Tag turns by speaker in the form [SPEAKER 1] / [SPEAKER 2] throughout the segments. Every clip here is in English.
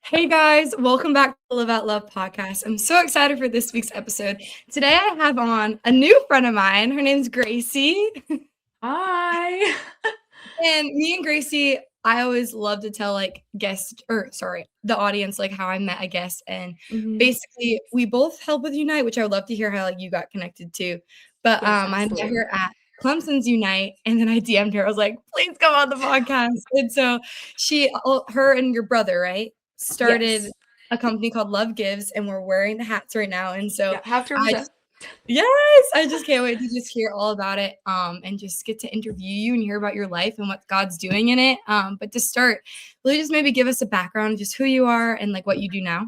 [SPEAKER 1] Hey guys, welcome back to the Live Out Love podcast. I'm so excited for this week's episode. Today I have on a new friend of mine. Her name's Gracie.
[SPEAKER 2] Hi.
[SPEAKER 1] And me and Gracie, I always love to tell the audience like how I met a guest. And
[SPEAKER 2] Mhm.
[SPEAKER 1] basically we both help with Unite, which I would love to hear how like you got connected to. But
[SPEAKER 2] Yes,
[SPEAKER 1] I met
[SPEAKER 2] absolutely.
[SPEAKER 1] her at Clemson's Unite, and then I DM'd her. I was like, please come on the podcast. And so her and your brother, right, started
[SPEAKER 2] Yes.
[SPEAKER 1] a company called Love Gives, and we're wearing the hats right now. And so
[SPEAKER 2] Yeah, have to
[SPEAKER 1] I
[SPEAKER 2] represent.
[SPEAKER 1] Yes, I just can't wait to just hear all about it, and just get to interview you and hear about your life and what God's doing in it. But to start, will you just maybe give us a background, just who you are and like what you do now?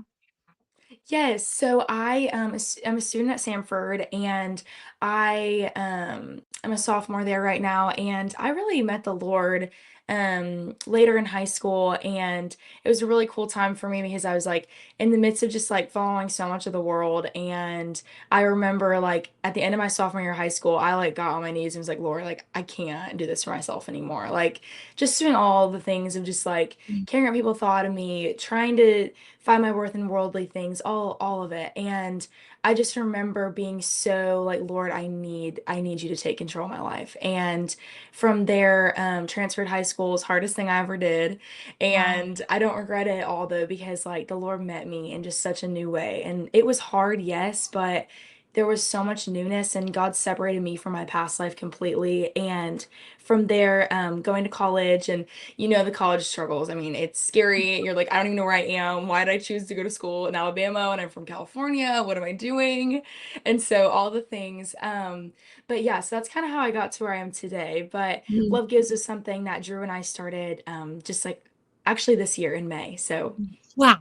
[SPEAKER 2] Yes, so I'm a student at Samford, and I'm a sophomore there right now, and I really met the Lord later in high school, and it was a really cool time for me because I was like in the midst of just like following so much of the world. And I remember like at the end of my sophomore year of high school, I like got on my knees and was like, Lord, like I can't do this for myself anymore. Like just doing all the things of just like caring what people thought of me, trying to find my worth in worldly things, all of it. And I just remember being so like, Lord, I need you to take control of my life. And from there, transferred high schools, hardest thing I ever did.
[SPEAKER 1] Wow.
[SPEAKER 2] And I don't regret it at all though, because like the Lord met me in just such a new way. And it was hard, yes, but there was so much newness, and God separated me from my past life completely. And from there, going to college, and the college struggles. I mean, it's scary. You're like, I don't even know where I am. Why did I choose to go to school in Alabama when I'm from California? What am I doing? And so all the things. But yeah, so that's kind of how I got to where I am today. But
[SPEAKER 1] Mhm.
[SPEAKER 2] Love Gives is something that Drew and I started just like actually this year in May. So
[SPEAKER 1] Wow.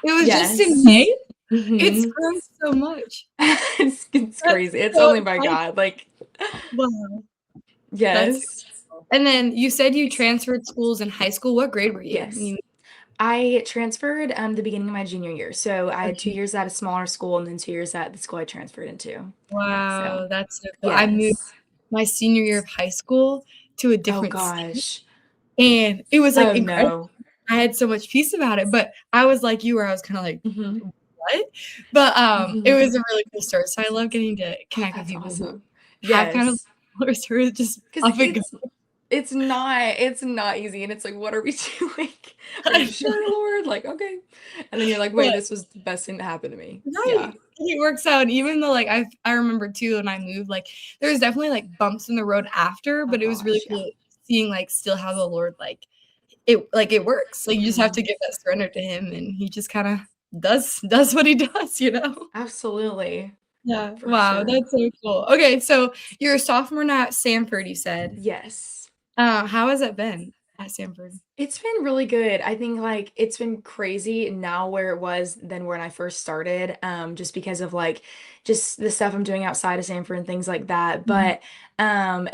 [SPEAKER 1] It was just in
[SPEAKER 2] yes.
[SPEAKER 1] May? It's
[SPEAKER 2] hmm
[SPEAKER 1] grown so much.
[SPEAKER 2] it's
[SPEAKER 1] That's
[SPEAKER 2] crazy. It's
[SPEAKER 1] so
[SPEAKER 2] only by
[SPEAKER 1] exciting.
[SPEAKER 2] God. Like,
[SPEAKER 1] Wow. That's
[SPEAKER 2] yes.
[SPEAKER 1] And then you said you transferred schools in high school. What grade were you when
[SPEAKER 2] Yes.
[SPEAKER 1] you
[SPEAKER 2] I transferred the beginning of my junior year. So I had two
[SPEAKER 1] Okay.
[SPEAKER 2] years at a smaller school and then 2 years at the school I transferred into. So,
[SPEAKER 1] Wow, that's so cool. I moved
[SPEAKER 2] yes.
[SPEAKER 1] my senior year of high school to a
[SPEAKER 2] Oh
[SPEAKER 1] different state,
[SPEAKER 2] gosh.
[SPEAKER 1] and it was, like,
[SPEAKER 2] Oh
[SPEAKER 1] incredible.
[SPEAKER 2] no.
[SPEAKER 1] I had so much peace about it, but I was like you where I was kinda like,
[SPEAKER 2] hmm
[SPEAKER 1] "What?" But, it
[SPEAKER 2] hmm
[SPEAKER 1] was a really cool story, so I love getting to
[SPEAKER 2] Oh,
[SPEAKER 1] connect with
[SPEAKER 2] that's
[SPEAKER 1] people who
[SPEAKER 2] awesome.
[SPEAKER 1] have kind of
[SPEAKER 2] Yes.
[SPEAKER 1] similar stories, just
[SPEAKER 2] Because
[SPEAKER 1] up and go.
[SPEAKER 2] it's not easy, and it's like, what are we doing? Are you
[SPEAKER 1] I know,
[SPEAKER 2] sure, Lord? Like, okay. And then you're like, wait,
[SPEAKER 1] but
[SPEAKER 2] this was the best thing to happen to me.
[SPEAKER 1] right.
[SPEAKER 2] Yeah.
[SPEAKER 1] It works out, and even though, like, I remember too when I moved, like, there was definitely, like, bumps in the road after,
[SPEAKER 2] Oh
[SPEAKER 1] but it was really
[SPEAKER 2] gosh, yeah.
[SPEAKER 1] cool seeing, like, still how the Lord, it works. Like, you just have
[SPEAKER 2] hmm
[SPEAKER 1] to give that surrender to him, and he just kinda does what he does, you know?
[SPEAKER 2] Absolutely.
[SPEAKER 1] Yeah.
[SPEAKER 2] For
[SPEAKER 1] Wow,
[SPEAKER 2] sure.
[SPEAKER 1] that's so cool. Okay, so you're a sophomore now at Samford, you said.
[SPEAKER 2] Yes.
[SPEAKER 1] How has it been at Samford?
[SPEAKER 2] It's been really good. I think like it's been crazy now where it was than when I first started, just because of like just the stuff I'm doing outside of Sanford and things like that.
[SPEAKER 1] Mhm.
[SPEAKER 2] But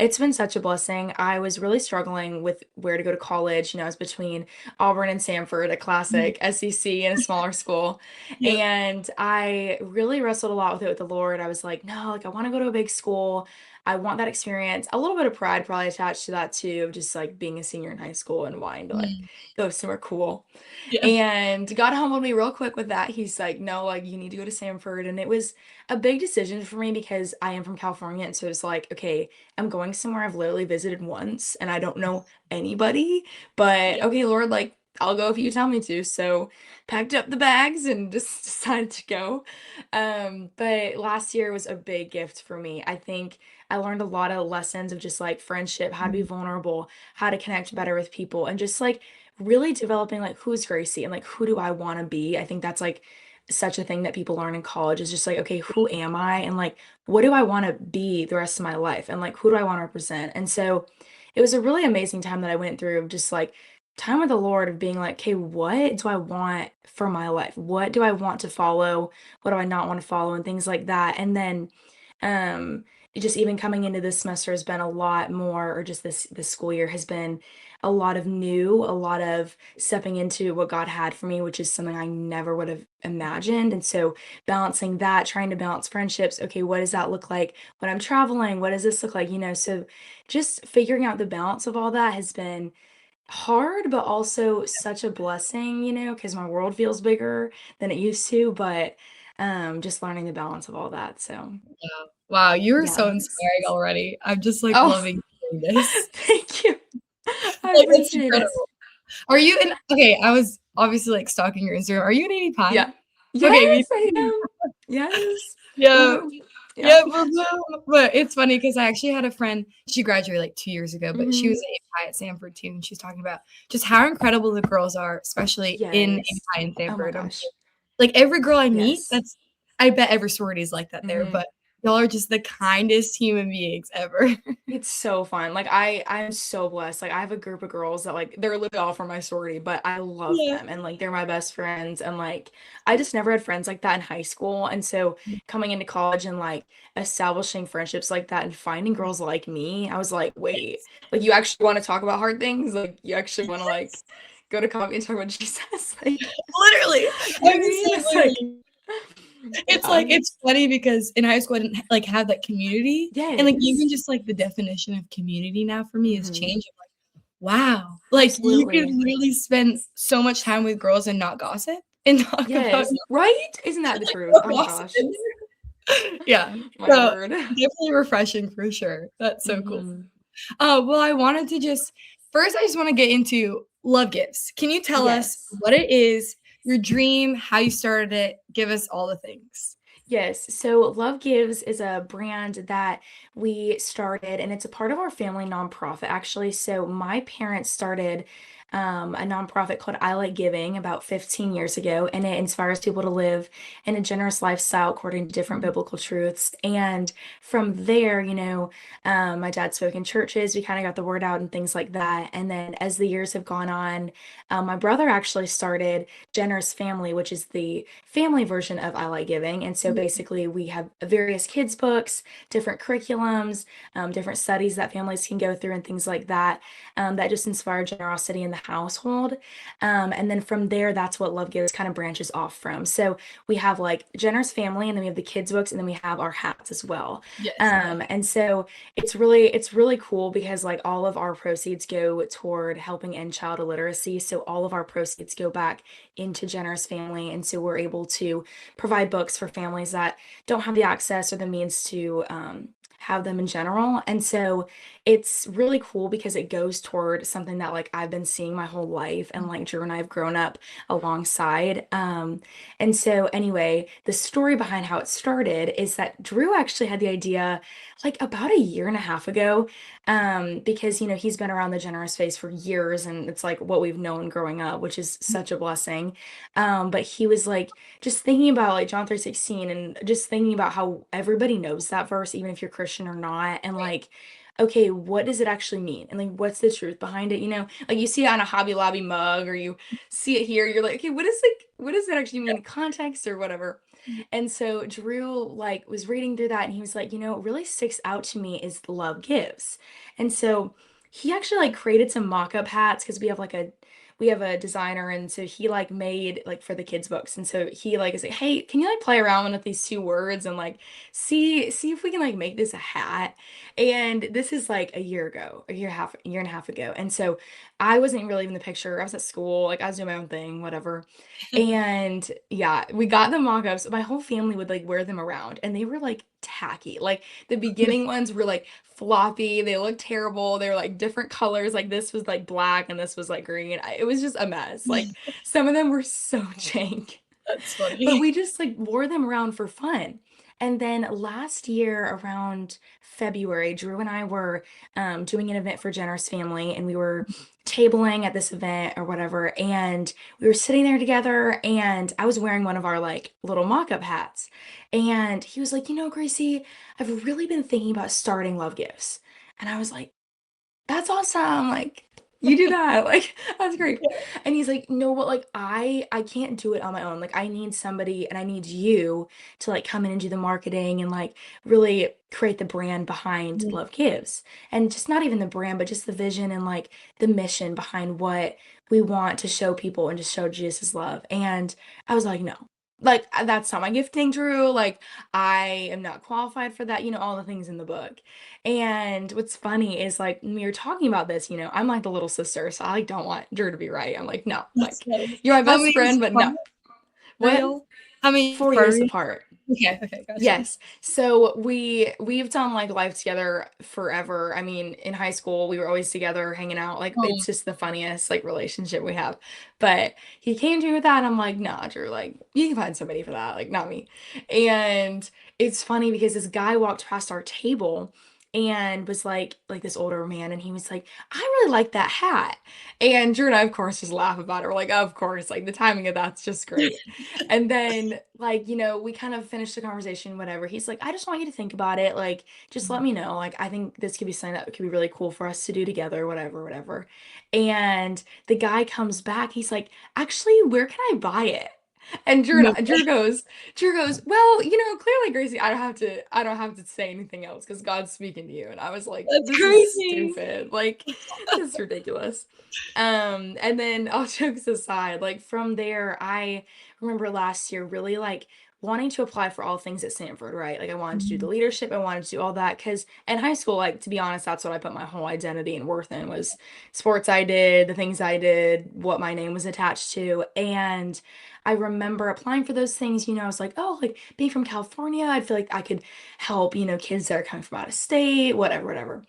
[SPEAKER 2] it's been such a blessing. I was really struggling with where to go to college. I was between Auburn and Sanford, a
[SPEAKER 1] Mhm.
[SPEAKER 2] classic SEC and a smaller school.
[SPEAKER 1] Yep.
[SPEAKER 2] And I really wrestled a lot with it with the Lord. I was like, no, like I want to go to a big school. I want that experience. A little bit of pride probably attached to that too, of just like being a senior in high school and wanting to like
[SPEAKER 1] Mhm.
[SPEAKER 2] go somewhere cool.
[SPEAKER 1] Yeah.
[SPEAKER 2] And God humbled me real quick with that. He's like, no, like you need to go to Samford. And it was a big decision for me because I am from California. And so it's like, okay, I'm going somewhere I've literally visited once and I don't know anybody. But
[SPEAKER 1] Yep.
[SPEAKER 2] okay, Lord, like I'll go if you tell me to. So packed up the bags and just decided to go. But last year was a big gift for me. I think I learned a lot of lessons of just like friendship, how to be
[SPEAKER 1] Mhm.
[SPEAKER 2] vulnerable, how to connect better with people, and just like really developing like who's Gracie and like who do I want to be. I think that's like such a thing that people learn in college is just like, okay, who am I? And like, what do I want to be the rest of my life? And like, who do I want to represent? And so it was a really amazing time that I went through of just like time with the Lord of being like, okay, what do I want for my life? What do I want to follow? What do I not want to follow? And things like that. And then, um, just even coming into this semester has been a lot more, or just this school year has been a lot of new, a lot of stepping into what God had for me, which is something I never would have imagined. And so balancing that, trying to balance friendships. Okay, what does that look like when I'm traveling? What does this look like? So just figuring out the balance of all that has been hard, but also such a blessing, because my world feels bigger than it used to, but, just learning the balance of all that, so,
[SPEAKER 1] Yeah. Wow, you are so
[SPEAKER 2] yes.
[SPEAKER 1] inspiring already. I'm just, like,
[SPEAKER 2] Oh,
[SPEAKER 1] loving hearing this.
[SPEAKER 2] thank you. I
[SPEAKER 1] Like, it's
[SPEAKER 2] appreciate it.
[SPEAKER 1] incredible. Are you in okay, I was obviously, like, stalking your Instagram. Are you an 80 pie?
[SPEAKER 2] Yeah.
[SPEAKER 1] Okay, me
[SPEAKER 2] Yes, I
[SPEAKER 1] too.
[SPEAKER 2] am. Yes.
[SPEAKER 1] Yeah.
[SPEAKER 2] Woohoo.
[SPEAKER 1] Yeah,
[SPEAKER 2] Yep.
[SPEAKER 1] but no, but it's funny because I actually had a friend, she graduated, like, 2 years ago, but she was
[SPEAKER 2] Mhm.
[SPEAKER 1] an API at Stanford too, and she was talking about just how incredible the girls are, especially in
[SPEAKER 2] Yes.
[SPEAKER 1] API and
[SPEAKER 2] Oh my
[SPEAKER 1] Stanford.
[SPEAKER 2] gosh.
[SPEAKER 1] Like, every girl I meet,
[SPEAKER 2] Yes.
[SPEAKER 1] that's I bet every sorority is like that there,
[SPEAKER 2] Mhm.
[SPEAKER 1] but y'all are just the kindest human beings ever.
[SPEAKER 2] It's so fun. Like, I'm so blessed. Like, I have a group of girls that, like, they're literally all from my sorority, but I love
[SPEAKER 1] Yeah.
[SPEAKER 2] them, and, like, they're my best friends, and, like, I just never had friends like that in high school, and so coming into college and, like, establishing friendships like that and finding girls like me, I was like, "Wait,
[SPEAKER 1] Yes.
[SPEAKER 2] like, you actually wanna talk about hard things? Like, you actually wanna, like, go to coffee and talk about Jesus?" Like,
[SPEAKER 1] Literally.
[SPEAKER 2] you know
[SPEAKER 1] I
[SPEAKER 2] what I
[SPEAKER 1] was
[SPEAKER 2] mean?
[SPEAKER 1] saying
[SPEAKER 2] It's like
[SPEAKER 1] literally. It's
[SPEAKER 2] yeah.
[SPEAKER 1] like it's funny because in high school I didn't, like, have that community, and, like, even
[SPEAKER 2] Yes.
[SPEAKER 1] just, like, the definition of community now for me has
[SPEAKER 2] Mhm.
[SPEAKER 1] changed. Wow. Like, you could
[SPEAKER 2] Absolutely.
[SPEAKER 1] literally spend so much time with girls and not gossip and talk about
[SPEAKER 2] Yes. Right? Isn't that the
[SPEAKER 1] like,
[SPEAKER 2] truth?
[SPEAKER 1] no
[SPEAKER 2] Oh my
[SPEAKER 1] gossip
[SPEAKER 2] gosh.
[SPEAKER 1] in there. Yeah.
[SPEAKER 2] My
[SPEAKER 1] So,
[SPEAKER 2] word.
[SPEAKER 1] definitely refreshing for sure. That's so cool.
[SPEAKER 2] Mhm.
[SPEAKER 1] Well, I wanted to just first, I just wanna get into love gifts. Can you tell us
[SPEAKER 2] Yes.
[SPEAKER 1] what it is, your dream, how you started it? Give us all the things.
[SPEAKER 2] Yes. So Love Gives is a brand that we started, and it's a part of our family nonprofit, actually. So my parents started a nonprofit called I Like Giving about 15 years ago, and it inspires people to live in a generous lifestyle according to different
[SPEAKER 1] Mhm.
[SPEAKER 2] biblical truths. And from there, my dad spoke in churches. We kind of got the word out and things like that. And then as the years have gone on, my brother actually started Generous Family, which is the family version of I Like Giving. And so basically, we have various kids' books, different curriculums, different studies that families can go through, and things like that, that just inspire generosity in the household. And then from there, that's what Love Gives kind of branches off from. So we have like Generous Family, and then we have the kids' books, and then we have our hats as well.
[SPEAKER 1] Yes, okay.
[SPEAKER 2] And so it's really cool because like all of our proceeds go toward helping end child illiteracy. So all of our proceeds go back into Generous Family. And so we're able to provide books for families that don't have the access or the means to have them in general. And so it's really cool because it goes toward something that like I've been seeing my whole life and like Drew and I have grown up alongside. And so anyway, the story behind how it started is that Drew actually had the idea like about a year and a half ago, because he's been around the generous space for years and it's like what we've known growing up, which is such a blessing. But he was like just thinking about like John 3:16 and just thinking about how everybody knows that verse, even if you're Christian or not, and like, okay, what does it actually mean? And like what's the truth behind it? Like you see it on a Hobby Lobby mug or you see it here, you're like, okay, what does it actually mean in context or whatever? And so Drew like was reading through that and he was like, what really sticks out to me is love gives. And so he actually like created some mock-up hats because we have a designer and so he like made like for the kids books and so he like is like, hey, can you like play around with these two words and like see if we can like make this a hat. And this is like a year ago, a year and a half ago. And so I wasn't really in the picture. I was at school, like I was doing my own thing, whatever. And yeah, we got the mock-ups. My whole family would like wear them around and they were like tacky. Like the beginning ones were like floppy. They looked terrible. They were like different colors. Like this was like black and this was like green. It was just a mess. Like some of them were so jank.
[SPEAKER 1] That's
[SPEAKER 2] But
[SPEAKER 1] funny.
[SPEAKER 2] we just like wore them around for fun. And then last year around February, Drew and I were doing an event for Generous Family, and we were tabling at this event or whatever. And we were sitting there together, and I was wearing one of our like little mock up hats. And he was like, Gracie, I've really been thinking about starting Love Gifts. And I was like, that's awesome. Like, you do that. Like, that's great.
[SPEAKER 1] Yeah.
[SPEAKER 2] And he's like, no, but like I can't do it on my own. Like I need somebody and I need you to like come in and do the marketing and like really create the brand behind
[SPEAKER 1] Mhm.
[SPEAKER 2] Love Gives. And just not even the brand, but just the vision and like the mission behind what we want to show people and just show Jesus' love. And I was like, no. like that's not my gifting, Drew. Like I am not qualified for that, all the things in the book. And what's funny is like when we were talking about this, I'm like the little sister, so I like don't want Drew to be right. I'm like, no,
[SPEAKER 1] That's
[SPEAKER 2] like
[SPEAKER 1] funny.
[SPEAKER 2] you're my
[SPEAKER 1] How
[SPEAKER 2] best
[SPEAKER 1] many
[SPEAKER 2] friend,
[SPEAKER 1] years
[SPEAKER 2] but
[SPEAKER 1] apart
[SPEAKER 2] no.
[SPEAKER 1] are
[SPEAKER 2] What?
[SPEAKER 1] y'all? How many years
[SPEAKER 2] 4
[SPEAKER 1] apart are
[SPEAKER 2] years
[SPEAKER 1] you?
[SPEAKER 2] apart.
[SPEAKER 1] Okay, okay, gotcha.
[SPEAKER 2] Yes. So we've done like life together forever. I mean, in high school, we were always together hanging out. Like
[SPEAKER 1] Oh,
[SPEAKER 2] it's just the funniest like relationship we have. But he came to me with that and I'm like, nah, Drew, like you can find somebody for that, like not me. And it's funny because this guy walked past our table and was like this older man and he was like, I really like that hat. And Drew and I, of course, just laugh about it. We're like, of course, like the timing of that's just great. And then, like, we kind of finished the conversation, whatever. He's like, I just want you to think about it. Like, just let me know. Like, I think this could be something that could be really cool for us to do together, whatever, whatever. And the guy comes back. He's like, actually, where can I buy it? And
[SPEAKER 1] no,
[SPEAKER 2] Drew goes, well, clearly, Gracie, I don't have to say anything else because God's speaking to you. And I was like,
[SPEAKER 1] that's
[SPEAKER 2] this is
[SPEAKER 1] crazy.
[SPEAKER 2] stupid. Like, this is ridiculous. And then all jokes aside, like from there, I remember last year really like wanting to apply for all things at Stanford, right? Like I wanted to do the
[SPEAKER 1] Mhm.
[SPEAKER 2] leadership, I wanted to do all that because in high school, like to be honest, that's what I put my whole identity and worth in was sports I did, the things I did, what my name was attached to. And I remember applying for those things, I was like, oh, like being from California, I feel like I could help, kids that are coming from out of state, whatever, whatever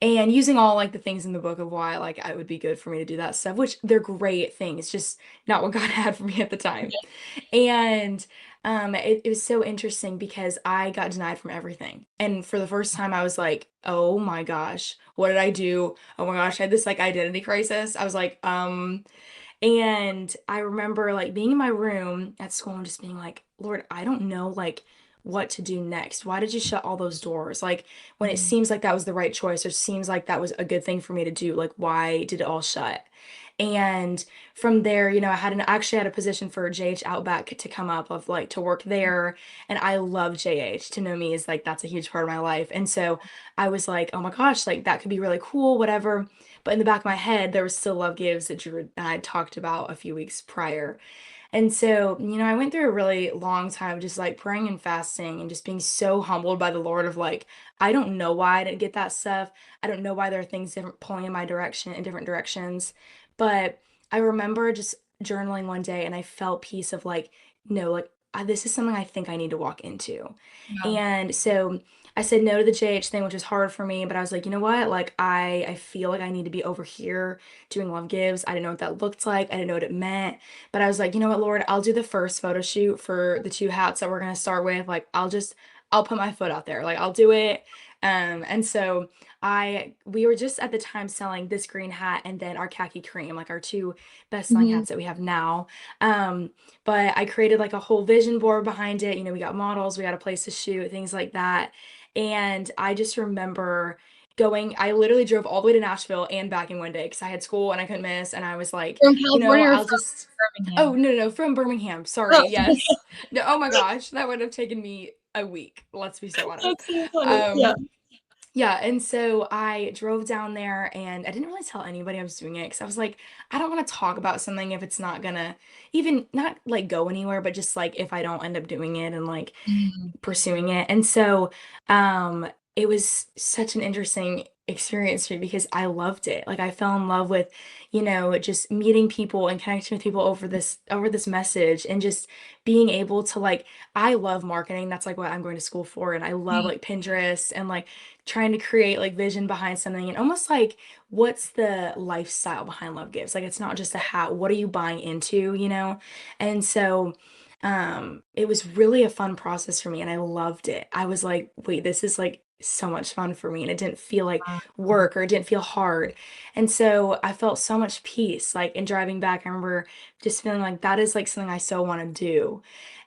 [SPEAKER 2] and using all like the things in the book of why like I would be good for me to do that stuff, which they're great things, just not what God had for me at the time. And it was so interesting because I got denied from everything. And for the first time, I was like, oh my gosh, what did I do? Oh my gosh, I had this like identity crisis. I was like, and I remember like being in my room at school and just being like, Lord, I don't know like what to do next. Why did you shut all those doors? Like when it
[SPEAKER 1] Mhm.
[SPEAKER 2] seems like that was the right choice or seems like that was a good thing for me to do, like why did it all shut? And from there, I actually had a position for JH Outback to come up of like to work there. And I love JH. To know me is like that's a huge part of my life. And so I was like, oh my gosh, like that could be really cool, whatever. But in the back of my head, there was still Love Gives that Drew and I had talked about a few weeks prior. And so, I went through a really long time of just like praying and fasting and just being so humbled by the Lord of like, I don't know why I didn't get that stuff. I don't know why there are things different pulling in my direction in different directions. But I remember just journaling one day and I felt peace of like, no, like this is something I think I need to walk into.
[SPEAKER 1] Yeah.
[SPEAKER 2] And so I said no to the JH thing, which was hard for me, but I was like, you know what? Like I feel like I need to be over here doing Love Gives. I didn't know what that looked like. I didn't know what it meant. But I was like, you know what, Lord, I'll do the first photo shoot for the two hats that we're gonna start with. Like I'll put my foot out there. Like I'll do it. And so we were just at the time selling this green hat and then our khaki cream, like our two best selling
[SPEAKER 1] Mhm.
[SPEAKER 2] hats that we have now. But I created like a whole vision board behind it. We got models, we got a place to shoot, things like that. And I just remember I literally drove all the way to Nashville and back in one day because I had school and I couldn't miss. And I was like,
[SPEAKER 1] From California or
[SPEAKER 2] I'll
[SPEAKER 1] from
[SPEAKER 2] just, oh,
[SPEAKER 1] Birmingham?
[SPEAKER 2] no, no, no, from Birmingham. Sorry.
[SPEAKER 1] Oh,
[SPEAKER 2] Yes. No, oh my gosh, that would have taken me a week. Let's be so honest.
[SPEAKER 1] that's so funny. Yeah.
[SPEAKER 2] Um, yeah, and so I drove down there and I didn't really tell anybody I was doing it because I was like, I don't want to talk about something if it's not gonna even not like go anywhere, but just like if I don't end up doing it and like
[SPEAKER 1] Mhm.
[SPEAKER 2] pursuing it. And so it was such an interesting experience for me because I loved it. Like I fell in love with, just meeting people and connecting with people over this message and just being able to like I love marketing. That's like what I'm going to school for. And I love
[SPEAKER 1] Mhm.
[SPEAKER 2] like Pinterest and like trying to create like vision behind something and almost like what's the lifestyle behind Love Gives? Like it's not just a hat. What are you buying into? And so it was really a fun process for me and I loved it. I was like, wait, this is like so much fun for me and it didn't feel like work or it didn't feel hard. And so I felt so much peace like in driving back. I remember just feeling like that is like something I so want to do.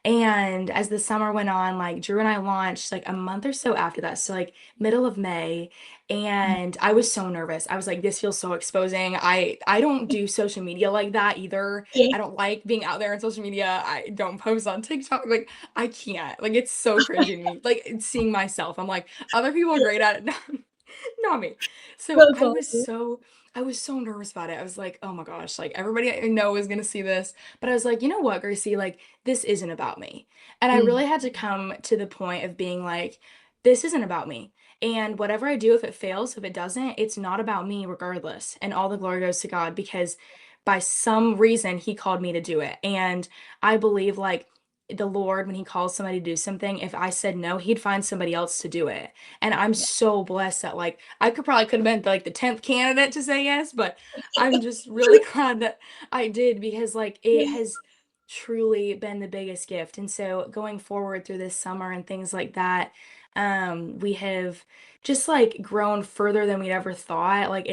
[SPEAKER 2] And as the summer went on, like Drew and I launched like a month or so after that. So like middle of May. And I was so nervous. I was like, this feels so exposing. I don't do social media like that either.
[SPEAKER 1] Yeah.
[SPEAKER 2] I don't like being out there on social media. I don't post on TikTok. Like, I can't. Like, it's so cringy to me. Like, it's seeing myself. I'm like, other people are great at it, not me. So
[SPEAKER 1] That's
[SPEAKER 2] I was
[SPEAKER 1] awesome.
[SPEAKER 2] so I was so nervous about it. I was like, oh my gosh, like everybody I know is gonna see this. But I was like, you know what, Gracie, like this isn't about me. And I
[SPEAKER 1] Mm,
[SPEAKER 2] really had to come to the point of being like, this isn't about me. And whatever I do, if it fails, if it doesn't, it's not about me regardless. And all the glory goes to God because by some reason he called me to do it. And I believe like the Lord, when he calls somebody to do something, if I said no, he'd find somebody else to do it. And I'm
[SPEAKER 1] yeah.
[SPEAKER 2] so blessed that like I could have been like the 10th candidate to say yes, but I'm just really glad that I did because like it has truly been the biggest gift. And so going forward through this summer and things like that, we have just like grown further than we'd ever thought. Like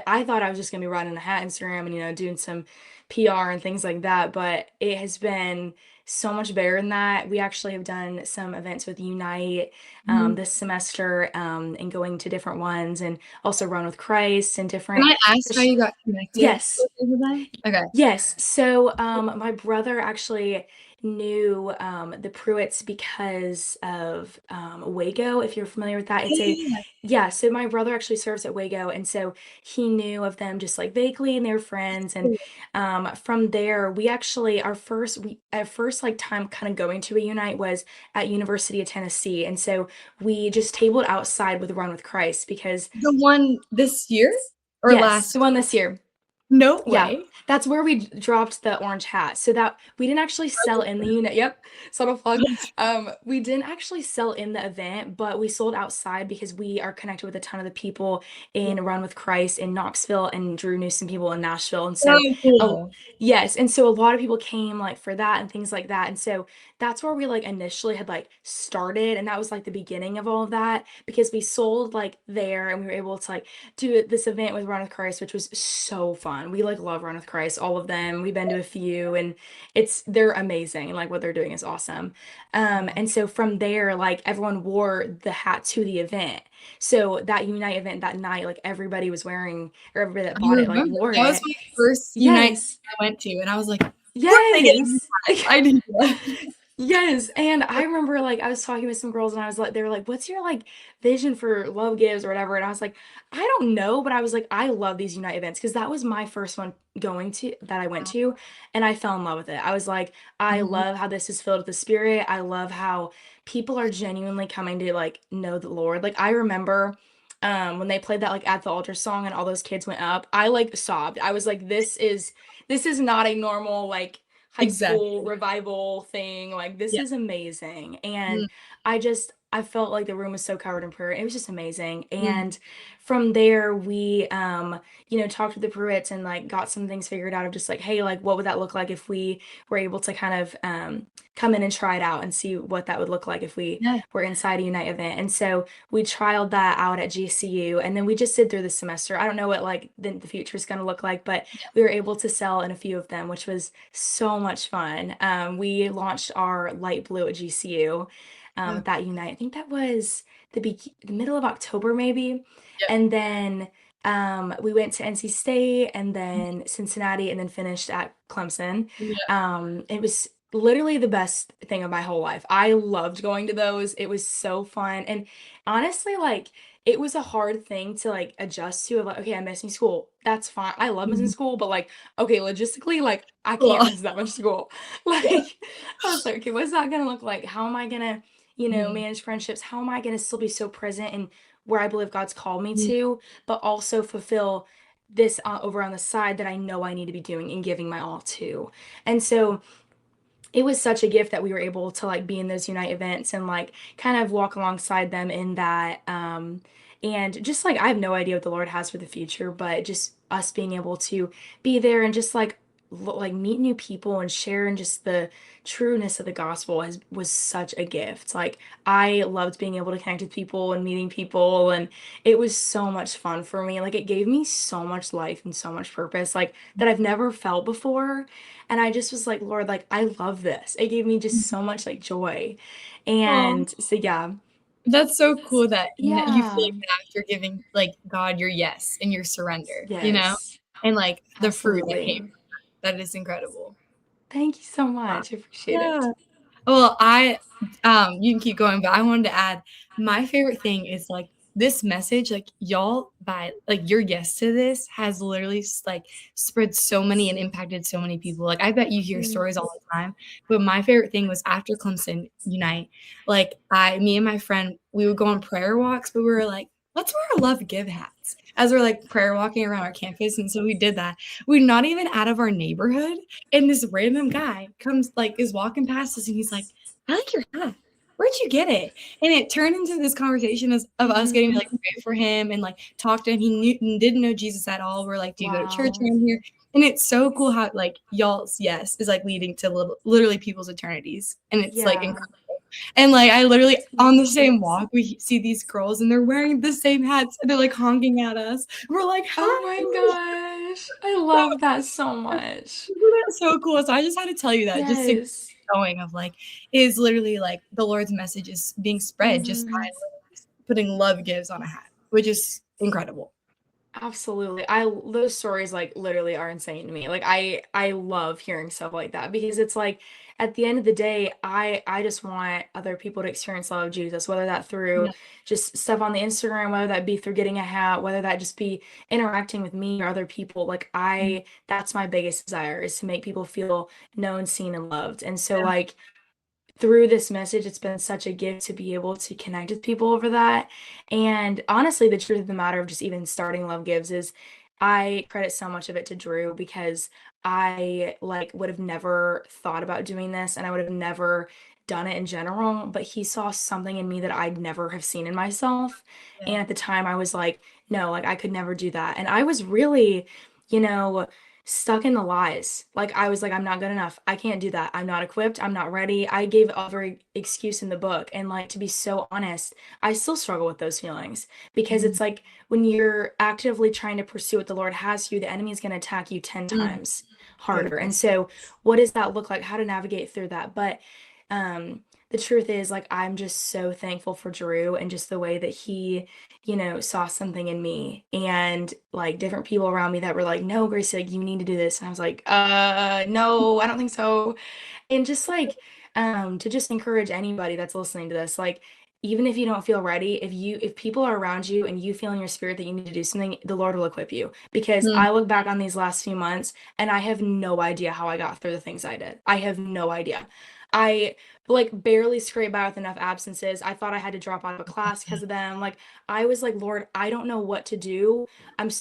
[SPEAKER 2] I thought I was just gonna be running a hat Instagram and doing some PR and things like that, but it has been so much better than that. We actually have done some events with Unite
[SPEAKER 1] Mhm.
[SPEAKER 2] this semester and going to different ones and also Run with Christ and
[SPEAKER 1] Can
[SPEAKER 2] different.
[SPEAKER 1] I ask how you got connected
[SPEAKER 2] Yes.
[SPEAKER 1] with both of them? Okay.
[SPEAKER 2] Yes. So, my brother actually knew the Pruitts because of Waco, if you're familiar with that. It's a
[SPEAKER 1] Yeah.
[SPEAKER 2] yeah, so my brother actually serves at Waco, and so he knew of them just like vaguely, and they were friends. And from there, we actually our first like time kind of going to a Unite was at University of Tennessee, and so we just tabled outside with Run with Christ because
[SPEAKER 1] The one this year or
[SPEAKER 2] yes, the
[SPEAKER 1] last?
[SPEAKER 2] one this year.
[SPEAKER 1] No
[SPEAKER 2] Yeah,
[SPEAKER 1] way.
[SPEAKER 2] that's where we dropped the orange hat. So that we didn't actually sell in the unit. Yep, subtle plug. We didn't actually sell in the event, but we sold outside because we are connected with a ton of the people in Run with Christ in Knoxville and Drew knew some people in Nashville. And
[SPEAKER 1] So
[SPEAKER 2] so, oh,
[SPEAKER 1] cool.
[SPEAKER 2] yes, and so a lot of people came like for that and things like that. And so that's where we like initially had like started, and that was like the beginning of all of that because we sold like there and we were able to like do this event with Run with Christ, which was so fun. We like love Run with Christ, all of them. We've been to a few, and they're amazing. Like what they're doing is awesome. And so from there, like everyone wore the hat to the event. So that Unite event that night, like everybody was wearing, or everybody that
[SPEAKER 1] I
[SPEAKER 2] bought it, like
[SPEAKER 1] remember.
[SPEAKER 2] wore
[SPEAKER 1] That was
[SPEAKER 2] it.
[SPEAKER 1] my first Unite
[SPEAKER 2] Yes,
[SPEAKER 1] I went to, and I was like, "Of course they gave me
[SPEAKER 2] yes.
[SPEAKER 1] that." I did that.
[SPEAKER 2] Yes, and I remember like I was talking with some girls and I was like they were like, "What's your like vision for Love Gives or whatever?" And I was like, "I don't know, but I was like I love these Unite events because that was my first one going to that I went to and I fell in love with it. I was like, I
[SPEAKER 1] Mhm.
[SPEAKER 2] love how this is filled with the Spirit. I love how people are genuinely coming to like know the Lord. Like I remember when they played that like at the altar song and all those kids went up, I like sobbed. I was like, this is not a normal like high school
[SPEAKER 1] Exactly.
[SPEAKER 2] revival thing. Like this
[SPEAKER 1] Yeah.
[SPEAKER 2] is amazing. And
[SPEAKER 1] Mm,
[SPEAKER 2] I felt like the room was so covered in prayer. It was just amazing.
[SPEAKER 1] mm.
[SPEAKER 2] And from there we talked with the Pruitts and like got some things figured out of just like, hey, like what would that look like if we were able to kind of come in and try it out and see what that would look like if we
[SPEAKER 1] Yeah.
[SPEAKER 2] were inside a Unite event. And so we trialed that out at GCU and then we just did through the semester. I don't know what like the future is going to look like, but we were able to sell in a few of them, which was so much fun. We launched our light blue at GCU
[SPEAKER 1] Yeah.
[SPEAKER 2] at that Unite. I think that was the middle of October, maybe.
[SPEAKER 1] Yep.
[SPEAKER 2] And then we went to NC State and then Cincinnati and then finished at Clemson.
[SPEAKER 1] Yeah.
[SPEAKER 2] It was literally the best thing of my whole life. I loved going to those. It was so fun. And honestly, like it was a hard thing to like adjust to of like, okay, I'm missing school. That's fine. I love missing
[SPEAKER 1] Mhm.
[SPEAKER 2] school, but like, okay, logistically, like I can't
[SPEAKER 1] Cool.
[SPEAKER 2] miss that much school.
[SPEAKER 1] Yeah.
[SPEAKER 2] Like I was like, okay, what's that gonna look like? How am I gonna,
[SPEAKER 1] Mhm.
[SPEAKER 2] manage friendships? How am I gonna still be so present in where I believe God's called me
[SPEAKER 1] Mm.
[SPEAKER 2] to, but also fulfill this over on the side that I know I need to be doing and giving my all to. And so it was such a gift that we were able to like be in those Unite events and like kind of walk alongside them in that. And just like I have no idea what the Lord has for the future, but just us being able to be there and just like like meet new people and share in just the trueness of the gospel was such a gift. Like I loved being able to connect with people and meeting people and it was so much fun for me. Like it gave me so much life and so much purpose like that I've never felt before. And I just was like, Lord, like, I love this. It gave me just so much like joy.
[SPEAKER 1] Aw,
[SPEAKER 2] And so, yeah.
[SPEAKER 1] that's so cool that you feel
[SPEAKER 2] Yeah.
[SPEAKER 1] like that after giving like God your yes and your surrender,
[SPEAKER 2] Yes.
[SPEAKER 1] and like the fruit that came.
[SPEAKER 2] Absolutely.
[SPEAKER 1] That is incredible.
[SPEAKER 2] Thank you so
[SPEAKER 1] Wow.
[SPEAKER 2] much. I appreciate it.
[SPEAKER 1] Yeah. Well, you can keep going, but I wanted to add my favorite thing is like this message, like y'all, by like your yes to this has literally like spread so many and impacted so many people. Like I bet you hear stories all the time, but my favorite thing was after Clemson Unite, like me and my friend, we would go on prayer walks, but we were like, let's wear our Love Give hats as we're like prayer walking around our campus. And so we did that. We're not even out of our neighborhood. And this random guy comes, like, is walking past us and he's like, I like your hat. Where'd you get it? And it turned into this conversation of us getting to like pray for him and like talk to him. He didn't know Jesus at all. We're like, do you go to church
[SPEAKER 2] Wow.
[SPEAKER 1] around here? And it's so cool how like y'all's yes is like leading to literally people's eternities. And it's like
[SPEAKER 2] Yeah.
[SPEAKER 1] incredible. And like I literally on the
[SPEAKER 2] Absolutely.
[SPEAKER 1] same walk, we see these girls and they're wearing the same hats and they're like honking at us. We're like,
[SPEAKER 2] Oh my
[SPEAKER 1] hi.
[SPEAKER 2] gosh. I love that so much.
[SPEAKER 1] Isn't that so cool? So I just had to tell you that just to
[SPEAKER 2] Yes.
[SPEAKER 1] going of like is literally like the Lord's message is being spread just by
[SPEAKER 2] Mhm.
[SPEAKER 1] putting love gives on a hat, which is incredible.
[SPEAKER 2] Absolutely. I those stories like literally are insane to me. Like I love hearing stuff like that because it's like at the end of the day, I just want other people to experience love of Jesus, whether that through
[SPEAKER 1] Yeah.
[SPEAKER 2] just stuff on the Instagram, whether that be through getting a hat, whether that just be interacting with me or other people. Like
[SPEAKER 1] Mhm.
[SPEAKER 2] I that's my biggest desire is to make people feel known, seen, and loved. And so like through this message, it's been such a gift to be able to connect with people over that. And honestly, the truth of the matter of just even starting Love Gives is I credit so much of it to Drew because I like would have never thought about doing this and I would have never done it in general, but he saw something in me that I'd never have seen in myself.
[SPEAKER 1] Yeah.
[SPEAKER 2] And at the time I was like, no, like I could never do that. And I was really, you know, stuck in the lies. Like I was like, I'm not good enough. I can't do that. I'm not equipped. I'm not ready. I gave every excuse in the book. And like to be so honest, I still struggle with those feelings because
[SPEAKER 1] Mhm.
[SPEAKER 2] it's like when you're actively trying to pursue what the Lord has for you, the enemy is going to attack you 10
[SPEAKER 1] Mm.
[SPEAKER 2] times harder. And
[SPEAKER 1] Beautiful.
[SPEAKER 2] so what does that look like? How to navigate through that? But the truth is like I'm just so thankful for Drew and just the way that he saw something in me and like different people around me that were like, no, Gracie, like you need to do this. And I was like, no, I don't think so. And just like, to just encourage anybody that's listening to this, like, even if you don't feel ready, if people are around you and you feel in your spirit that you need to do something, the Lord will equip you. Because
[SPEAKER 1] Mm.
[SPEAKER 2] I look back on these last few months and I have no idea how I got through the things I did. I have no idea. I like barely scraped by with enough absences. I thought I had to drop out of a class because of them. Like I was like, Lord, I don't know what to do.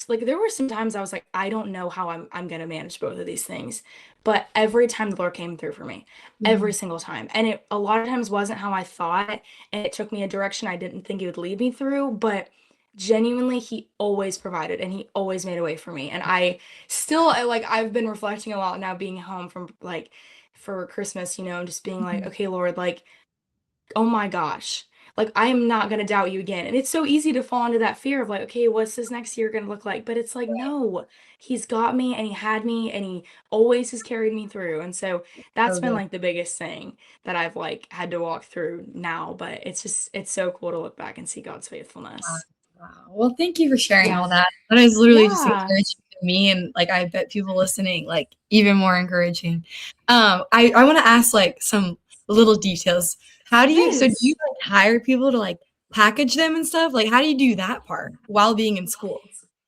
[SPEAKER 2] Like there were some times I was like, I don't know how I'm gonna manage both of these things. But every time the Lord came through for me, every
[SPEAKER 1] Mhm.
[SPEAKER 2] single time. And it a lot of times wasn't how I thought, and it took me a direction I didn't think it would lead me through, but genuinely he always provided and he always made a way for me. And I've been reflecting a lot now being home from like for Christmas, and just being like,
[SPEAKER 1] Mhm.
[SPEAKER 2] okay, Lord, like oh my gosh. Like, I am not going to doubt you again. And it's so easy to fall into that fear of like, okay, what's this next year going to look like? But it's like, no, he's got me and he had me and he always has carried me through. And so that's
[SPEAKER 1] So
[SPEAKER 2] been
[SPEAKER 1] good.
[SPEAKER 2] like the biggest thing that I've like had to walk through now. But it's so cool to look back and see God's
[SPEAKER 1] Wow.
[SPEAKER 2] faithfulness.
[SPEAKER 1] Wow. Well, thank you for sharing
[SPEAKER 2] Yeah.
[SPEAKER 1] all that. That is literally just
[SPEAKER 2] Yeah.
[SPEAKER 1] encouraging to me, and like I bet people listening, like even more encouraging. I want to ask like some little details. How do you? So do you
[SPEAKER 2] Yes.
[SPEAKER 1] like hire people to like package them and stuff? Like, how do you do that part while being in school?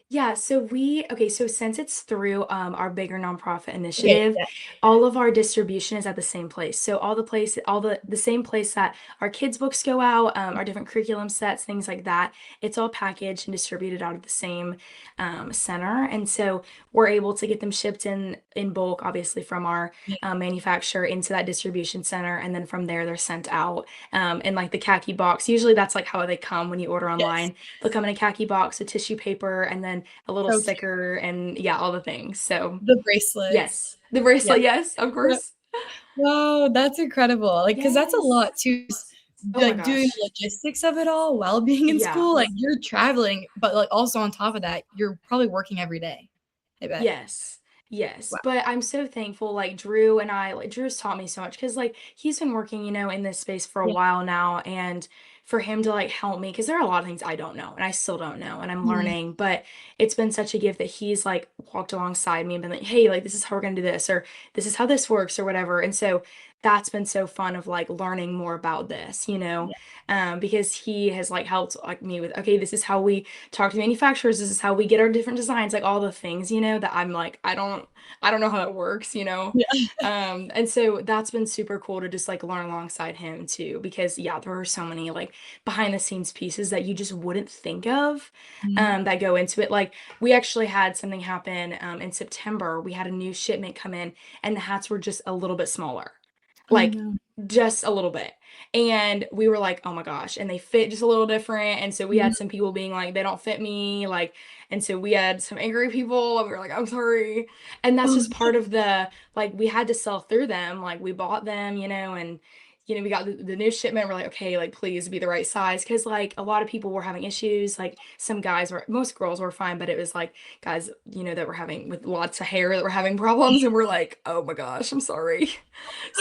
[SPEAKER 2] Yeah, so since it's through our bigger nonprofit
[SPEAKER 1] Okay.
[SPEAKER 2] initiative,
[SPEAKER 1] Yeah.
[SPEAKER 2] all of our distribution is at the same place. So all the same place that our kids' books go out, our different curriculum sets, things like that, it's all packaged and distributed out of the same center. And so we're able to get them shipped in bulk, obviously from our
[SPEAKER 1] Yeah.
[SPEAKER 2] manufacturer into that distribution center, and then from there they're sent out in like the khaki box. Usually that's like how they come when you order
[SPEAKER 1] Yes.
[SPEAKER 2] online. They'll come in a khaki box with tissue paper and then a little
[SPEAKER 1] So cute.
[SPEAKER 2] sticker and yeah, all the things. So,
[SPEAKER 1] The bracelets.
[SPEAKER 2] yes. The
[SPEAKER 1] Yeah.
[SPEAKER 2] bracelet, yes, of
[SPEAKER 1] Yeah.
[SPEAKER 2] course.
[SPEAKER 1] Wow, that's incredible. Like, because that's a
[SPEAKER 2] Yes.
[SPEAKER 1] lot too.
[SPEAKER 2] Oh my
[SPEAKER 1] Like doing
[SPEAKER 2] gosh.
[SPEAKER 1] the logistics of it all while being in
[SPEAKER 2] Yeah.
[SPEAKER 1] school. Like you're traveling, but like also on top of that, you're probably working every day. I bet.
[SPEAKER 2] Yes. Yes.
[SPEAKER 1] Wow.
[SPEAKER 2] But I'm so thankful, like Drew and I, like Drew's taught me so much because like he's been working, in this space for a
[SPEAKER 1] Yeah.
[SPEAKER 2] while now. And for him to like help me, because there are a lot of things I don't know and I still don't know and I'm
[SPEAKER 1] Mhm.
[SPEAKER 2] learning, but it's been such a gift that he's like walked alongside me and been like, hey, like this is how we're gonna do this, or this is how this works, or whatever. And so that's been so fun of like learning more about this,
[SPEAKER 1] Yeah.
[SPEAKER 2] because he has like helped like me with, okay, this is how we talk to manufacturers, this is how we get our different designs, like all the things, that I'm like, I don't know how that works,
[SPEAKER 1] Yeah.
[SPEAKER 2] and so that's been super cool to just like learn alongside him too, because yeah, there are so many like behind the scenes pieces that you just wouldn't think of,
[SPEAKER 1] Mhm.
[SPEAKER 2] that go into it. Like we actually had something happen in September. We had a new shipment come in, and the hats were just a little bit smaller,
[SPEAKER 1] Oh,
[SPEAKER 2] like
[SPEAKER 1] no.
[SPEAKER 2] just a little bit. And we were like, oh my gosh. And they fit just a little different. And so we
[SPEAKER 1] Mhm.
[SPEAKER 2] had some people being like, they don't fit me. Like, and so we had some angry people, and we were like, I'm sorry. And that's
[SPEAKER 1] Oh,
[SPEAKER 2] just part of the, like, we had to sell through them. Like, we bought them, and, we got the new shipment. We're like, okay, like, please be the right size. Cause like a lot of people were having issues. Like, some guys were, most girls were fine, but it was like guys, that were having with lots of hair that were having problems. And we're like, oh my gosh, I'm sorry.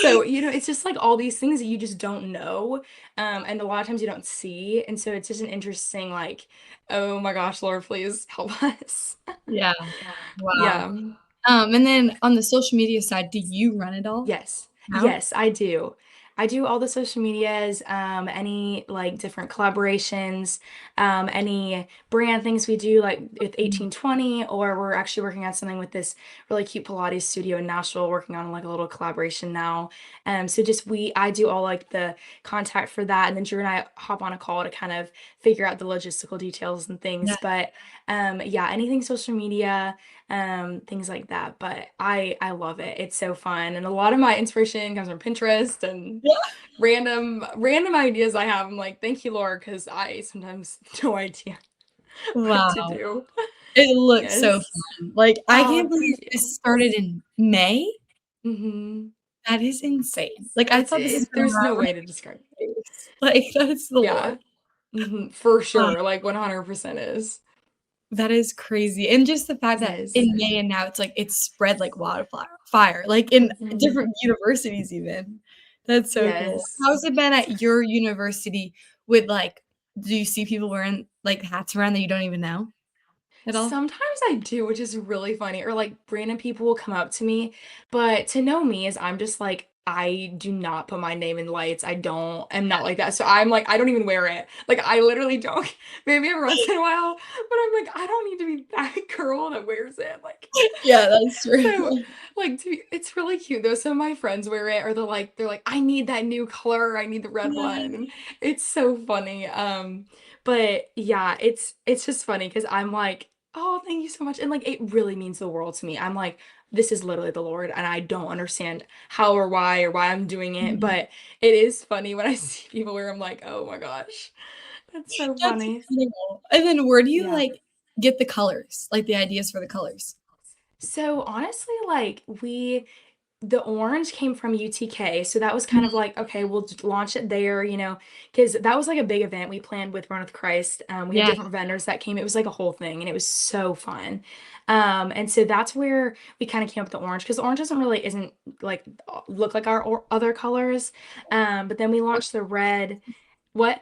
[SPEAKER 2] So, it's just like all these things that you just don't know. And a lot of times you don't see. And so it's just an interesting, like, oh my gosh, Lord, please help us.
[SPEAKER 1] yeah. Wow.
[SPEAKER 2] Yeah.
[SPEAKER 1] And then on the social media side, do you run it all
[SPEAKER 2] Yes.
[SPEAKER 1] now?
[SPEAKER 2] Yes, I do. I do all the social medias, any like different collaborations, any brand things we do, like with
[SPEAKER 1] Mhm.
[SPEAKER 2] 1820, or we're actually working on something with this really cute Pilates studio in Nashville, working on like a little collaboration now. So just I do all like the contact for that, and then Drew and I hop on a call to kind of figure out the logistical details and
[SPEAKER 1] Yeah.
[SPEAKER 2] things. But yeah, anything social media, things like that. But I love it. It's so fun, and a lot of my inspiration comes from Pinterest and
[SPEAKER 1] Yeah.
[SPEAKER 2] random ideas I have. I'm like, thank you, Lord, because I sometimes no idea what to
[SPEAKER 1] Wow.
[SPEAKER 2] do.
[SPEAKER 1] It looks so
[SPEAKER 2] Yes.
[SPEAKER 1] fun. Like, I
[SPEAKER 2] Oh,
[SPEAKER 1] can't believe
[SPEAKER 2] thank you.
[SPEAKER 1] this started in May.
[SPEAKER 2] Hmm.
[SPEAKER 1] That is insane. Like, I thought this was gonna
[SPEAKER 2] There's no
[SPEAKER 1] happen
[SPEAKER 2] way to describe it.
[SPEAKER 1] in days. Like, that's the
[SPEAKER 2] Yeah.
[SPEAKER 1] Lord.
[SPEAKER 2] For
[SPEAKER 1] Wow,
[SPEAKER 2] sure. Like 100% is.
[SPEAKER 1] that is crazy, and just the fact
[SPEAKER 2] It
[SPEAKER 1] that
[SPEAKER 2] is.
[SPEAKER 1] in May and now it's like it's spread like wildfire, like, in
[SPEAKER 2] Mhm.
[SPEAKER 1] different universities even. That's so cool.
[SPEAKER 2] Yes.
[SPEAKER 1] How's it been at your university with, like do you see people wearing, like, hats around that you don't even know at all?
[SPEAKER 2] Sometimes I do, which is really funny. Or like random people will come up to me, but to know me is I'm just like I do not put my name in lights. I'm not like that. So I'm like I don't even wear it. Like I literally don't. Maybe every once in a while, but I'm like I don't need to be that girl that wears it. Like
[SPEAKER 1] Yeah, that's
[SPEAKER 2] so
[SPEAKER 1] true.
[SPEAKER 2] like it's really cute though. Some of my friends wear it, or they're like I need that new color. I need the red one.
[SPEAKER 1] Yeah.
[SPEAKER 2] And it's so funny. But yeah, it's just funny because I'm like, oh, thank you so much. And like it really means the world to me. I'm like, this is literally the Lord, and I don't understand how or why I'm doing it,
[SPEAKER 1] Mhm.
[SPEAKER 2] but it is funny when I see people where I'm like, oh my gosh, that's so
[SPEAKER 1] That's
[SPEAKER 2] funny.
[SPEAKER 1] incredible. And then where do you,
[SPEAKER 2] Yeah.
[SPEAKER 1] like, get the colors? Like, the ideas for the colors?
[SPEAKER 2] So honestly, like the orange came from UTK, so that was kind of
[SPEAKER 1] Mhm.
[SPEAKER 2] like, okay, we'll just launch it there, because that was like a big event we planned with Run with Christ. We had
[SPEAKER 1] Yeah.
[SPEAKER 2] different vendors that came. It was like a whole thing, and it was so fun. And so that's where we kind of came up with the orange, because the orange isn't like look like our other colors. But then we launched the red. What?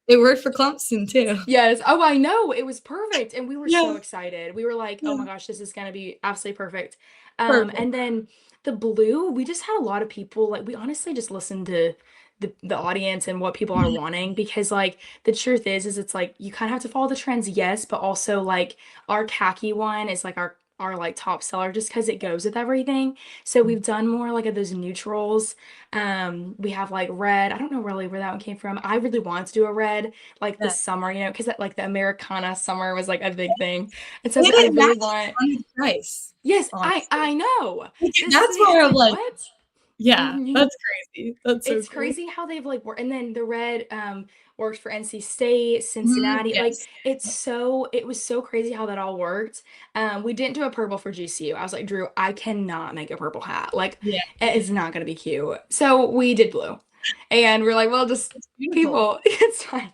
[SPEAKER 1] It worked for Clemson too.
[SPEAKER 2] Yes. Oh, I know. It was perfect. And we were
[SPEAKER 1] Yeah,
[SPEAKER 2] so excited. We were like, oh
[SPEAKER 1] yeah,
[SPEAKER 2] my gosh, this is going to be absolutely perfect.
[SPEAKER 1] perfect.
[SPEAKER 2] And then the blue, we just had a lot of people, like, we honestly just listened to the audience and what people are
[SPEAKER 1] Mhm.
[SPEAKER 2] wanting, because like the truth is it's like you kind of have to follow the trends, yes, but also like our khaki one is like our like top seller just because it goes with everything. So we've done more like of those neutrals. We have like red. I don't know really where that one came from. I really wanted to do a red like
[SPEAKER 1] Yeah.
[SPEAKER 2] this summer, because like the Americana summer was like a big thing. And so I
[SPEAKER 1] And
[SPEAKER 2] was like, I
[SPEAKER 1] it
[SPEAKER 2] really
[SPEAKER 1] matches
[SPEAKER 2] want,
[SPEAKER 1] on the price,
[SPEAKER 2] yes,
[SPEAKER 1] honestly.
[SPEAKER 2] I know.
[SPEAKER 1] Like,
[SPEAKER 2] This
[SPEAKER 1] that's
[SPEAKER 2] is
[SPEAKER 1] why
[SPEAKER 2] it's
[SPEAKER 1] I'm
[SPEAKER 2] like
[SPEAKER 1] like
[SPEAKER 2] what?
[SPEAKER 1] yeah,
[SPEAKER 2] Hmm.
[SPEAKER 1] that's crazy. That's so
[SPEAKER 2] It's
[SPEAKER 1] cool.
[SPEAKER 2] crazy how they've like worked, and then the red worked for NC State,
[SPEAKER 1] Mhm,
[SPEAKER 2] Cincinnati. Like
[SPEAKER 1] yes.
[SPEAKER 2] it was so crazy how that all worked. We didn't do a purple for GCU. I was like, Drew, I cannot make a purple hat. Like
[SPEAKER 1] Yeah,
[SPEAKER 2] it is not gonna be cute. So we did blue. And we're like, well, just
[SPEAKER 1] it's beautiful.
[SPEAKER 2] people, it's fine.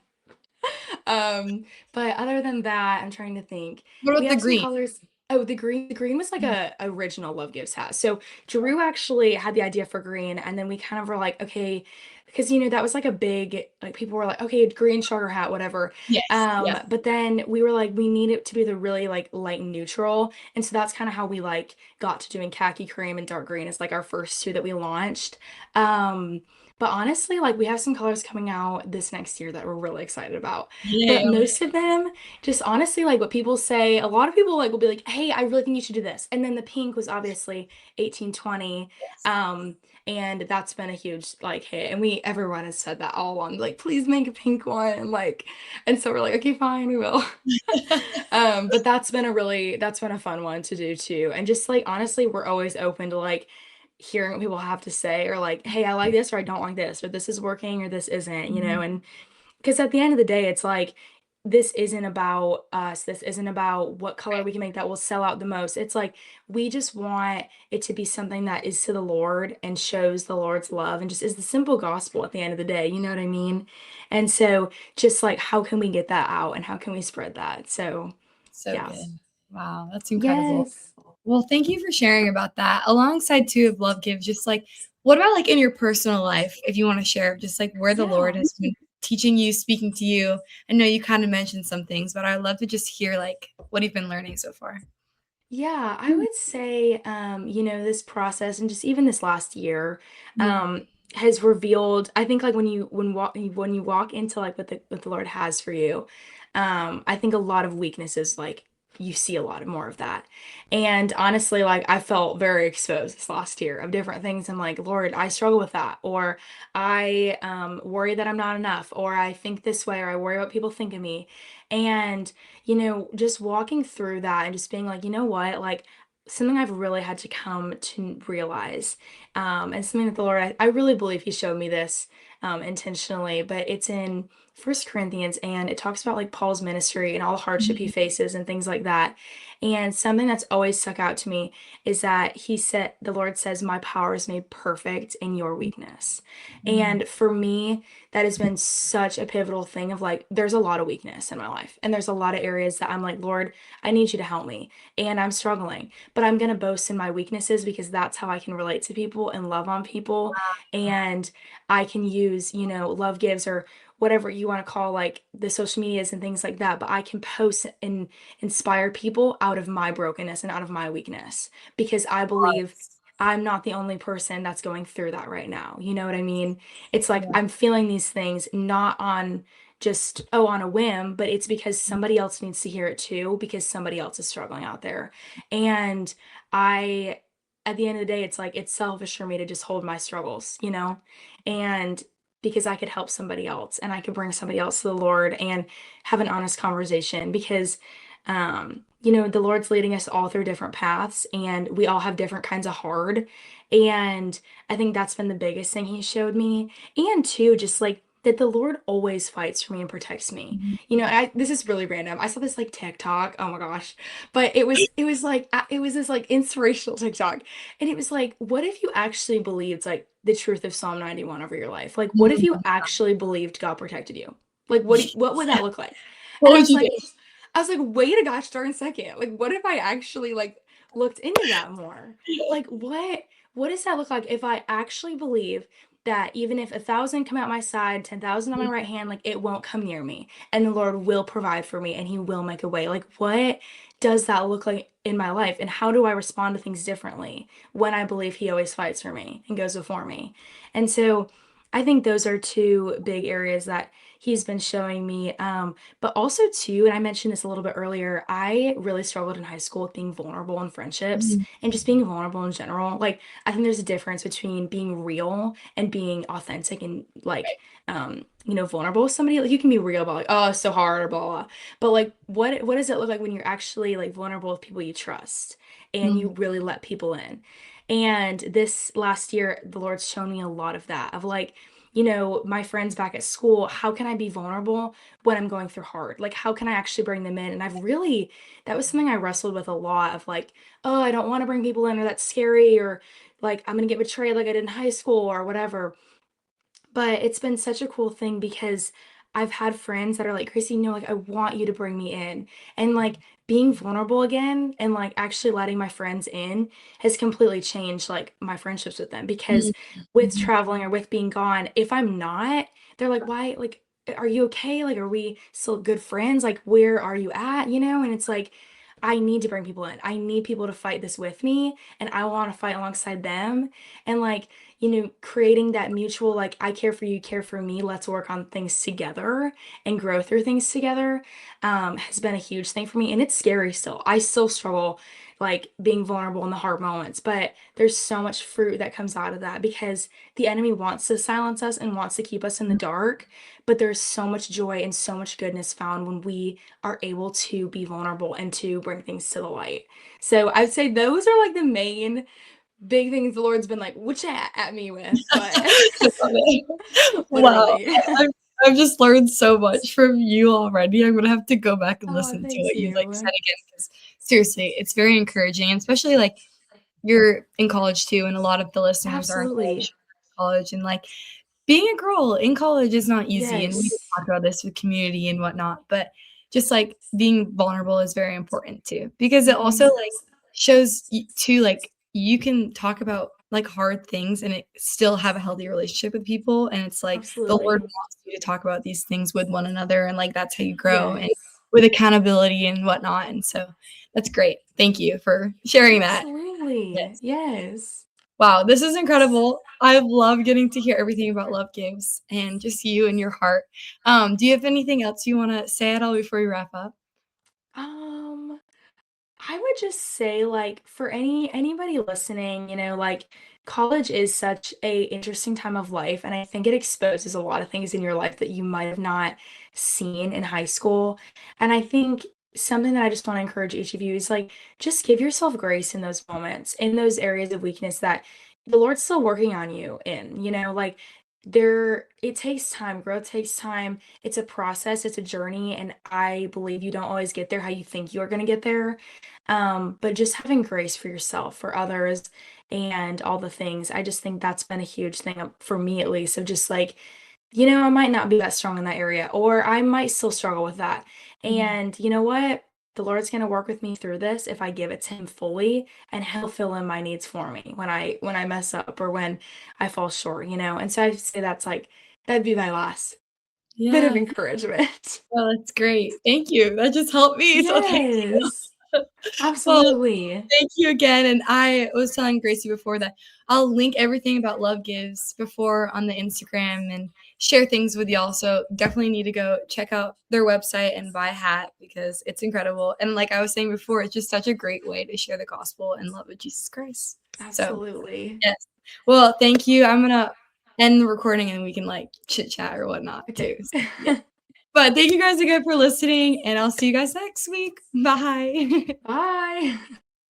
[SPEAKER 2] But other than that, I'm trying to think.
[SPEAKER 1] What
[SPEAKER 2] We
[SPEAKER 1] about the
[SPEAKER 2] have some
[SPEAKER 1] green?
[SPEAKER 2] colors. Oh, the green was like
[SPEAKER 1] Mhm.
[SPEAKER 2] a original Love Gives hat. So Drew actually had the idea for green, and then we kind of were like, okay, because that was like a big, like people were like, okay, green sugar hat, whatever.
[SPEAKER 1] Yes. Yes.
[SPEAKER 2] But then we were like, we need it to be the really like light and neutral. And so that's kind of how we like got to doing khaki cream and dark green is like our first two that we launched. Um, but honestly, like we have some colors coming out this next year that we're really excited about. But
[SPEAKER 1] Yay. Oh my
[SPEAKER 2] most of them, just honestly, like what people say, a lot of people like will be like, hey, I really think you should do this. And then the pink was obviously 1820. Um, and that's been a huge like hit. And everyone has said that all along, like, please make a pink one. And like, and so we're like, okay, fine, we will.
[SPEAKER 1] goodness.
[SPEAKER 2] But that's been a fun one to do too. And just like honestly, we're always open to like hearing what people have to say or like, hey, I like this or I don't like this, or this is working or this isn't,
[SPEAKER 1] Mhm.
[SPEAKER 2] and because at the end of the day, it's like this isn't about us. This isn't about what color we can make that will sell out the most. It's like we just want it to be something that is to the Lord and shows the Lord's love and just is the simple gospel at the end of the day. You know what I mean? And so just like how can we get that out and how can we spread that? So,
[SPEAKER 1] So
[SPEAKER 2] yeah.
[SPEAKER 1] good. Wow, that's incredible.
[SPEAKER 2] Yes.
[SPEAKER 1] Well, thank you for sharing about that. Alongside too of love gives, just like what about like in your personal life, if you want to share, just like where the Lord
[SPEAKER 2] Yeah.
[SPEAKER 1] has been teaching you, speaking to you. I know you kind of mentioned some things, but I'd love to just hear like what you've been learning so far.
[SPEAKER 2] Yeah, I would say, this process and just even this last year,
[SPEAKER 1] Mhm.
[SPEAKER 2] um, has revealed, I think like when you walk into like what the Lord has for you, I think a lot of weaknesses, like you see a lot more of that. And honestly, like I felt very exposed this last year of different things. I'm like, Lord, I struggle with that, or I worry that I'm not enough, or I think this way, or I worry what people think of me. And just walking through that and just being like, you know what, like something I've really had to come to realize, and something that the Lord, I really believe He showed me this intentionally, but it's in First Corinthians, and it talks about like Paul's ministry and all the hardship he
[SPEAKER 1] Mhm.
[SPEAKER 2] faces and things like that. And something that's always stuck out to me is that the Lord says, "My power is made perfect in your weakness."
[SPEAKER 1] Mhm.
[SPEAKER 2] And for me, that has been such a pivotal thing of like there's a lot of weakness in my life and there's a lot of areas that I'm like, Lord, I need you to help me and I'm struggling, but I'm going to boast in my weaknesses because that's how I can relate to people and love on people. And I can use love gives or whatever you want to call like the social medias and things like that, but I can post and inspire people out of my brokenness and out of my weakness because I believe I'm not the only person that's going through that right now. You know what I mean? It's like
[SPEAKER 1] Yeah.
[SPEAKER 2] I'm feeling these things not on just, oh, on a whim, but it's because somebody else needs to hear it too, because somebody else is struggling out there. And I, at the end of the day, it's like it's selfish for me to just hold my struggles. And because I could help somebody else and I could bring somebody else to the Lord and have an honest conversation because the Lord's leading us all through different paths and we all have different kinds of hard. And I think that's been the biggest thing He showed me. And two, just like that the Lord always fights for me and protects me.
[SPEAKER 1] Mhm.
[SPEAKER 2] This is really random. I saw this like TikTok. Oh my gosh. But it was like it was this like inspirational TikTok. And it was like, what if you actually believed like the truth of Psalm 91 over your life? Like what if you
[SPEAKER 1] Mhm.
[SPEAKER 2] actually believed God protected you? Like what would that look like?
[SPEAKER 1] What
[SPEAKER 2] And
[SPEAKER 1] would you do?
[SPEAKER 2] I was like, wait a gosh darn second. Like, what if I actually like looked into that more? Like, what does that look like if I actually believe that even if 1,000 come out my side, 10,000 on my right hand, like it won't come near me, and the Lord will provide for me, and He will make a way. Like, what does that look like in my life, and how do I respond to things differently when I believe He always fights for me and goes before me? And so, I think those are two big areas that He's been showing me. But also too, and I mentioned this a little bit earlier, I really struggled in high school with being vulnerable in friendships
[SPEAKER 1] Mhm.
[SPEAKER 2] and just being vulnerable in general. Like I think there's a difference between being real and being authentic and like vulnerable with somebody. Like you can be real about like, oh, it's so hard or blah blah. But like what does it look like when you're actually like vulnerable with people you trust and you
[SPEAKER 1] Mhm.
[SPEAKER 2] really let people in? And this last year, the Lord's shown me a lot of that, of like, my friends back at school, how can I be vulnerable when I'm going through hard? Like, how can I actually bring them in? And that was something I wrestled with a lot of like, oh, I don't want to bring people in or that's scary or like I'm gonna get betrayed like I did in high school or whatever. But it's been such a cool thing because I've had friends that are like, Gracie, no, like I want you to bring me in. And like being vulnerable again and like actually letting my friends in has completely changed like my friendships with them because with
[SPEAKER 1] Mhm.
[SPEAKER 2] traveling or with being gone, if I'm not, they're like, why, like, are you okay? Like, are we still good friends? Like, where are you at? You know? And it's like, I need to bring people in. I need people to fight this with me, and I want to fight alongside them. And like, creating that mutual, like, I care for you, care for me, let's work on things together and grow through things together, has been a huge thing for me. And it's scary still. I still struggle, like, being vulnerable in the hard moments, but there's so much fruit that comes out of that because the enemy wants to silence us and wants to keep us in the dark. But there's so much joy and so much goodness found when we are able to be vulnerable and to bring things to the light. So I'd say those are like the main big things the Lord's been like, which at me with, but
[SPEAKER 1] I love it. Wow.
[SPEAKER 2] literally.
[SPEAKER 1] I've I've just learned so much from you already. I'm gonna have to go back and
[SPEAKER 2] Oh,
[SPEAKER 1] listen to
[SPEAKER 2] thank
[SPEAKER 1] what you, like, said
[SPEAKER 2] you.
[SPEAKER 1] again because seriously, it's very encouraging, and especially, like, you're in college too, and a lot of the listeners are in
[SPEAKER 2] Absolutely.
[SPEAKER 1] college, and, like, being a girl in college is not easy, and we
[SPEAKER 2] Yes.
[SPEAKER 1] talked about this with community and whatnot, but just, like, being vulnerable is very important too, because it also,
[SPEAKER 2] Hmm.
[SPEAKER 1] like, shows too, like, you can talk about, like, hard things and it still have a healthy relationship with people, and it's like the Lord
[SPEAKER 2] Absolutely.
[SPEAKER 1] wants you to talk about these things with one another, and, like, that's how you grow and
[SPEAKER 2] Yes.
[SPEAKER 1] with accountability and whatnot, and so that's great. Thank you for sharing that.
[SPEAKER 2] Absolutely.
[SPEAKER 1] Yes.
[SPEAKER 2] Yes.
[SPEAKER 1] Wow, this is incredible. I love getting to hear everything about Love Gives and just you and your heart. Do you have anything else you wanna say at all before we wrap up?
[SPEAKER 2] Um, I would just say, like, for anybody listening, like, college is such a interesting time of life, and I think it exposes a lot of things in your life that you might have not seen in high school. And I think something that I just want to encourage each of you is like, just give yourself grace in those moments, in those areas of weakness that the Lord's still working on you in, like it takes time. Growth takes time. It's a process, it's a journey, and I believe you don't always get there how you think you're going to get there. But just having grace for yourself, for others, and all the things, I just think that's been a huge thing for me, at least, of just like, I might not be that strong in that area, or I might still struggle with that.
[SPEAKER 1] Mhm.
[SPEAKER 2] And you know what? The Lord's going to work with me through this if I give it to him fully, and he'll fill in my needs for me when I mess up or when I fall short. And so I'd say that's like that'd be my last bit of
[SPEAKER 1] Yeah.
[SPEAKER 2] encouragement.
[SPEAKER 1] Well, that's great. Thank you. That just helped me, so thank you.
[SPEAKER 2] Yes.
[SPEAKER 1] Well,
[SPEAKER 2] Absolutely.
[SPEAKER 1] thank you again, and I was telling Gracie before that I'll link everything about Love Gives before on the Instagram and share things with y'all, so definitely need to go check out their website and buy a hat because it's incredible, and like I was saying before, it's just such a great way to share the gospel and love of Jesus Christ. So,
[SPEAKER 2] Absolutely.
[SPEAKER 1] yes. Well, thank you. I'm gonna end the recording and we can, like, chit chat or whatnot
[SPEAKER 2] Okay.
[SPEAKER 1] too. So, yeah. But thank you guys again for listening, and I'll see you guys next week. Bye.
[SPEAKER 2] Bye.